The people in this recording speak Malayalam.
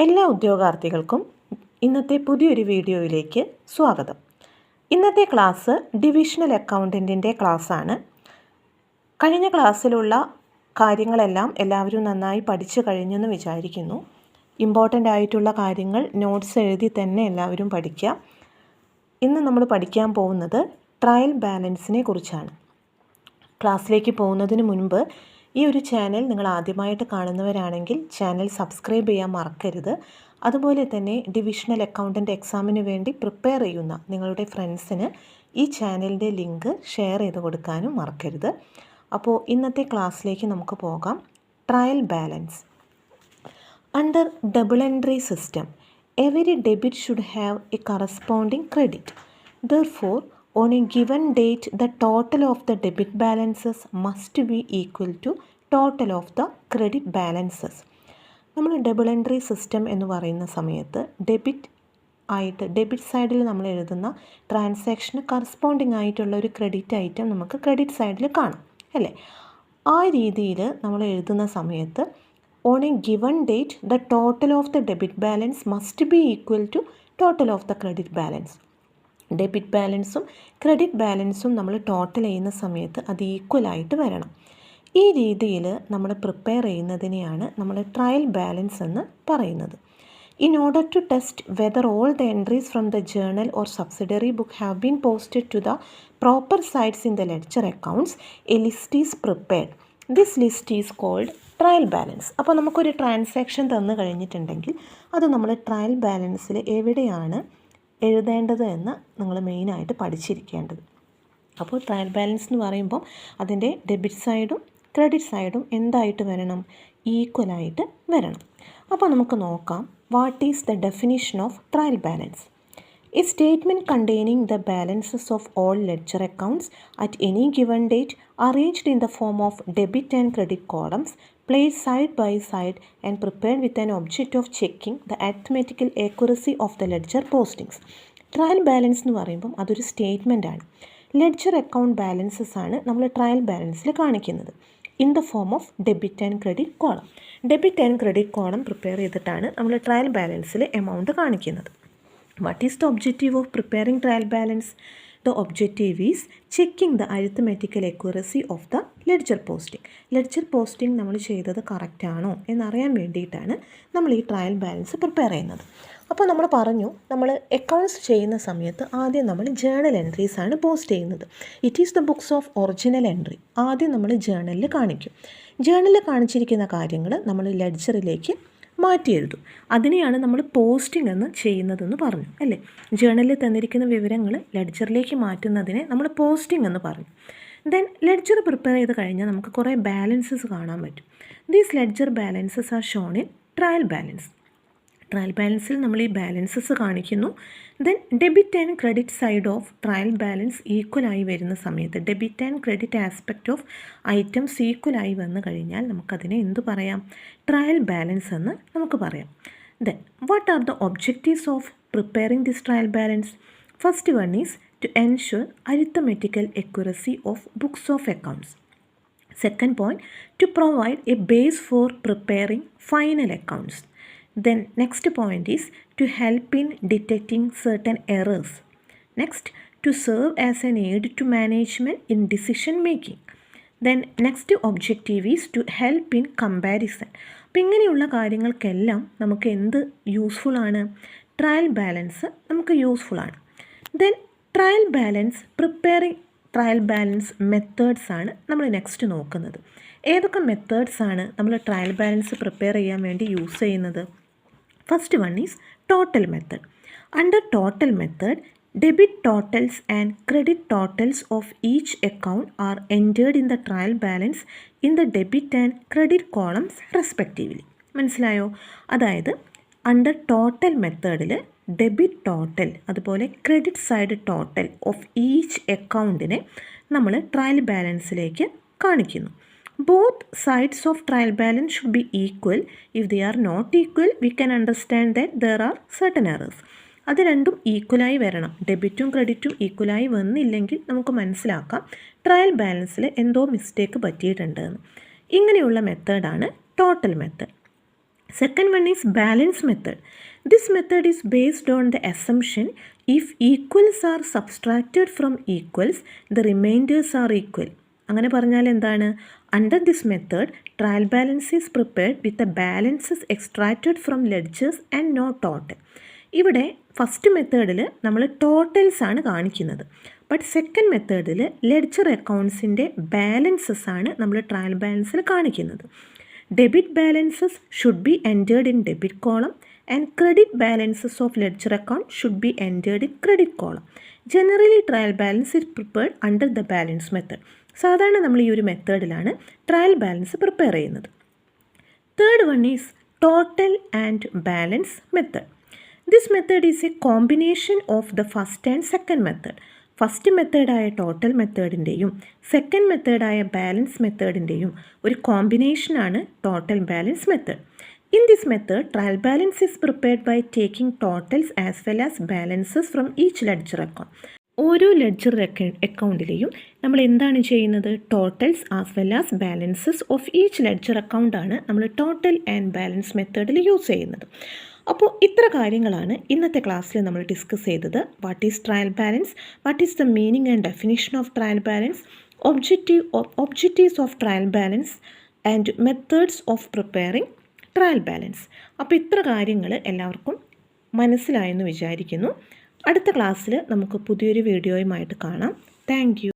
എല്ലാ ഉദ്യോഗാർത്ഥികൾക്കും ഇന്നത്തെ പുതിയൊരു വീഡിയോയിലേക്ക് സ്വാഗതം. ഇന്നത്തെ ക്ലാസ് ഡിവിഷണൽ അക്കൗണ്ടൻറ്റിൻ്റെ ക്ലാസ്സാണ്. കഴിഞ്ഞ ക്ലാസ്സിലുള്ള കാര്യങ്ങളെല്ലാം എല്ലാവരും നന്നായി പഠിച്ചു കഴിഞ്ഞെന്ന് വിചാരിക്കുന്നു. ഇമ്പോർട്ടൻ്റ് ആയിട്ടുള്ള കാര്യങ്ങൾ നോട്ട്സ് എഴുതി തന്നെ എല്ലാവരും പഠിക്കുക. ഇന്ന് നമ്മൾ പഠിക്കാൻ പോകുന്നത് ട്രയൽ ബാലൻസിനെ കുറിച്ചാണ്. ക്ലാസ്സിലേക്ക് പോകുന്നതിന് മുൻപ് ഈ ഒരു ചാനൽ നിങ്ങൾ ആദ്യമായിട്ട് കാണുന്നവരാണെങ്കിൽ ചാനൽ സബ്സ്ക്രൈബ് ചെയ്യാൻ മറക്കരുത്. അതുപോലെ തന്നെ ഡിവിഷണൽ അക്കൗണ്ടൻറ്റ് എക്സാമിന് വേണ്ടി പ്രിപ്പയർ ചെയ്യുന്ന നിങ്ങളുടെ ഫ്രണ്ട്സിന് ഈ ചാനലിൻ്റെ ലിങ്ക് ഷെയർ ചെയ്ത് കൊടുക്കാനും മറക്കരുത്. അപ്പോൾ ഇന്നത്തെ ക്ലാസ്സിലേക്ക് നമുക്ക് പോകാം. Trial balance. Under double entry system, every debit should have a corresponding credit. Therefore, on a given date, the total of the debit balances must be equal to total of the credit balances. നമ്മൾ ഡബിൾ എൻട്രി സിസ്റ്റം എന്ന് പറയുന്ന സമയത്ത് ഡെബിറ്റ് സൈഡിൽ നമ്മൾ എഴുതുന്ന ട്രാൻസാക്ഷന് കറസ്പോണ്ടിങ് ആയിട്ടുള്ള ഒരു ക്രെഡിറ്റ് ഐറ്റം നമുക്ക് ക്രെഡിറ്റ് സൈഡിൽ കാണാം അല്ലേ. ആ രീതിയിൽ നമ്മൾ എഴുതുന്ന സമയത്ത് on a given date, the total of the debit balance must be equal to total of the credit balance. Debit ബാലൻസും ക്രെഡിറ്റ് ബാലൻസും നമ്മൾ ടോട്ടൽ ചെയ്യുന്ന സമയത്ത് അത് ഈക്വലായിട്ട് വരണം. ഈ രീതിയിൽ നമ്മൾ പ്രിപ്പയർ ചെയ്യുന്നതിനെയാണ് നമ്മൾ ട്രയൽ ബാലൻസ് എന്ന് പറയുന്നത്. In order to test whether all the entries from the journal or subsidiary book have been posted to the proper sites in the ledger accounts, a list is prepared. This list is called trial balance. അപ്പോൾ നമുക്കൊരു ട്രാൻസാക്ഷൻ തന്നു കഴിഞ്ഞിട്ടുണ്ടെങ്കിൽ അത് നമ്മൾ ട്രയൽ ബാലൻസിൽ എവിടെയാണ് എഴുതേണ്ടത് എന്ന് നിങ്ങൾ മെയിനായിട്ട് പഠിച്ചിരിക്കേണ്ടത്. അപ്പോൾ ട്രയൽ ബാലൻസ് എന്ന് പറയുമ്പോൾ അതിൻ്റെ ഡെബിറ്റ് സൈഡും ക്രെഡിറ്റ് സൈഡും എന്തായിട്ട് വരണം? ഈക്വലായിട്ട് വരണം. അപ്പോൾ നമുക്ക് നോക്കാം, what is the definition of trial balance? A statement containing the balances of all ledger accounts at any given date arranged in the form of debit and credit columns, placed side by side and prepared with an object of checking the arithmetical accuracy of the ledger postings. Trial balance എന്ന് പറയുമ്പം അതൊരു സ്റ്റേറ്റ്മെൻ്റ് ആണ്. ലെഡ്ജർ അക്കൗണ്ട് ബാലൻസസ് ആണ് നമ്മൾ ട്രയൽ ബാലൻസിൽ കാണിക്കുന്നത് in the form of debit and credit column. Debit and credit column prepare ചെയ്തിട്ടാണ് നമ്മൾ ട്രയൽ ബാലൻസിൽ എമൗണ്ട് കാണിക്കുന്നത്. What is the objective of preparing trial balance? The objective is checking the arithmetical accuracy of the ledger posting. Ledger posting നമ്മൾ ചെയ്തത് കറക്റ്റ് ആണോ എന്നറിയാൻ വേണ്ടിയിട്ടാണ് നമ്മൾ ഈ ട്രയൽ ബാലൻസ് പ്രിപ്പയർ ചെയ്യുന്നത്. അപ്പോൾ നമ്മൾ പറഞ്ഞു, നമ്മൾ അക്കൗണ്ട്സ് ചെയ്യുന്ന സമയത്ത് ആദ്യം നമ്മൾ ജേണൽ എൻട്രീസ് ആണ് പോസ്റ്റ് ചെയ്യുന്നത്. It is the books of original entry. ആദ്യം നമ്മൾ ജേണലിൽ കാണിക്കും. ജേണലിൽ കാണിച്ചിരിക്കുന്ന കാര്യങ്ങൾ നമ്മൾ ലെഡ്ജറിലേക്ക് മാറ്റി എഴുതും. അതിനെയാണ് നമ്മൾ പോസ്റ്റിംഗ് എന്ന് ചെയ്യുന്നതെന്ന് പറഞ്ഞു അല്ലേ. ജേണലിൽ തന്നിരിക്കുന്ന വിവരങ്ങൾ ലെഡ്ജറിലേക്ക് മാറ്റുന്നതിനെ നമ്മൾ പോസ്റ്റിംഗ് എന്ന് പറഞ്ഞു. ദെൻ ലെഡ്ജർ പ്രിപ്പയർ ചെയ്ത് കഴിഞ്ഞാൽ നമുക്ക് കുറേ ബാലൻസസ് കാണാൻ പറ്റും. These ledger balances are shown in trial balance. Trial ബാലൻസിൽ നമ്മൾ ഈ ബാലൻസസ് കാണിക്കുന്നു. Then debit and credit side of trial balance ഈക്വലായി വരുന്ന സമയത്ത് debit and credit aspect of items ഈക്വലായി വന്നു കഴിഞ്ഞാൽ നമുക്കതിനെ എന്ത് പറയാം? ട്രയൽ ബാലൻസ് എന്ന് നമുക്ക് പറയാം. Then what are the objectives of preparing this trial balance? First one is to ensure arithmetical accuracy of books of accounts. Second point, to provide a base for preparing final accounts. Then next point is to help in detecting certain errors. Next, to serve as an aid to management in decision making. Then next objective is to help in comparison. അപ്പോൾ ഇങ്ങനെയുള്ള കാര്യങ്ങൾക്കെല്ലാം നമുക്ക് എന്ത് യൂസ്ഫുൾ ആണ്? ട്രയൽ ബാലൻസ് നമുക്ക് യൂസ്ഫുൾ ആണ്. Then trial balance preparing trial balance methods ആണ് നമ്മൾ നെക്സ്റ്റ് നോക്കുന്നത്. ഏതൊക്കെ മെത്തേഡ്സ് ആണ് നമ്മൾ ട്രയൽ ബാലൻസ് പ്രിപ്പയർ ചെയ്യാൻ വേണ്ടി യൂസ് ചെയ്യുന്നത്? First one is total method. Under total method, debit totals and credit totals of each account are entered in the trial balance in the debit and credit columns respectively. മനസ്സിലായോ? അതായത് അണ്ടർ ടോട്ടൽ മെത്തേഡിൽ ഡെബിറ്റ് ടോട്ടൽ അതുപോലെ credit side total of each അക്കൗണ്ടിനെ നമ്മൾ ട്രയൽ ബാലൻസിലേക്ക് കാണിക്കുന്നു. Both sides of trial balance should be equal. If they are not equal, we can understand that there are certain errors. അത് രണ്ടും ഈക്വലായി വരണം. ഡെബിറ്റും ക്രെഡിറ്റും ഈക്വലായി വന്നില്ലെങ്കിൽ നമുക്ക് മനസ്സിലാക്കാം ട്രയൽ ബാലൻസിൽ എന്തോ മിസ്റ്റേക്ക് പറ്റിയിട്ടുണ്ടെന്ന്. ഇങ്ങനെയുള്ള മെത്തേഡാണ് total method. Second one is balance method. This method is based on the assumption if equals are subtracted from equals, the remainders are equal. അങ്ങനെ പറഞ്ഞാൽ എന്താണ്? Under this method trial balance is prepared with the balances extracted from ledgers and not total. ഇവിടെ ഫസ്റ്റ് മെത്തേഡിൽ നമ്മൾ ടോട്ടൽസ് ആണ് കാണിക്കുന്നത്. ബട്ട് സെക്കൻഡ് മെത്തേഡിൽ ലെഡ്ജർ അക്കൗണ്ട്സിൻ്റെ ബാലൻസസ് ആണ് നമ്മൾ ട്രയൽ ബാലൻസിൽ കാണിക്കുന്നത്. Debit balances should be entered in debit column and credit balances of ledger account should be entered in credit column. Generally, trial balance is prepared under the balance method. സാധാരണ നമ്മൾ ഈ ഒരു മെത്തേഡിലാണ് ട്രയൽ ബാലൻസ് പ്രിപ്പയർ ചെയ്യുന്നത്. Third one is total and balance method. This method is a combination of the first and second method. First മെത്തേഡായ ടോട്ടൽ മെത്തേഡിൻ്റെയും സെക്കൻഡ് മെത്തേഡായ ബാലൻസ് മെത്തേഡിൻ്റെയും ഒരു കോമ്പിനേഷനാണ് total balance method. In this method trial balance is prepared by taking totals as well as balances from each ledger account. ഓരോ ലെഡ്ജർ അക്കൗണ്ടിലെയും നമ്മൾ എന്താണ് ചെയ്യുന്നത്? Totals as well as balances of each ledger അക്കൗണ്ടാണ് നമ്മൾ ടോട്ടൽ ആൻഡ് ബാലൻസ് മെത്തേഡിൽ യൂസ് ചെയ്യുന്നത്. അപ്പോൾ ഇത്ര കാര്യങ്ങളാണ് ഇന്നത്തെ ക്ലാസ്സിൽ നമ്മൾ ഡിസ്കസ് ചെയ്തത്. What is trial balance, what is the meaning and definition of trial balance, objectives of trial balance and methods of preparing trial balance. അപ്പോൾ ഇത്ര കാര്യങ്ങൾ എല്ലാവർക്കും മനസ്സിലായെന്ന് വിചാരിക്കുന്നു. അടുത്ത ക്ലാസ്സിൽ നമുക്ക് പുതിയൊരു വീഡിയോയുമായിട്ട് കാണാം. Thank you.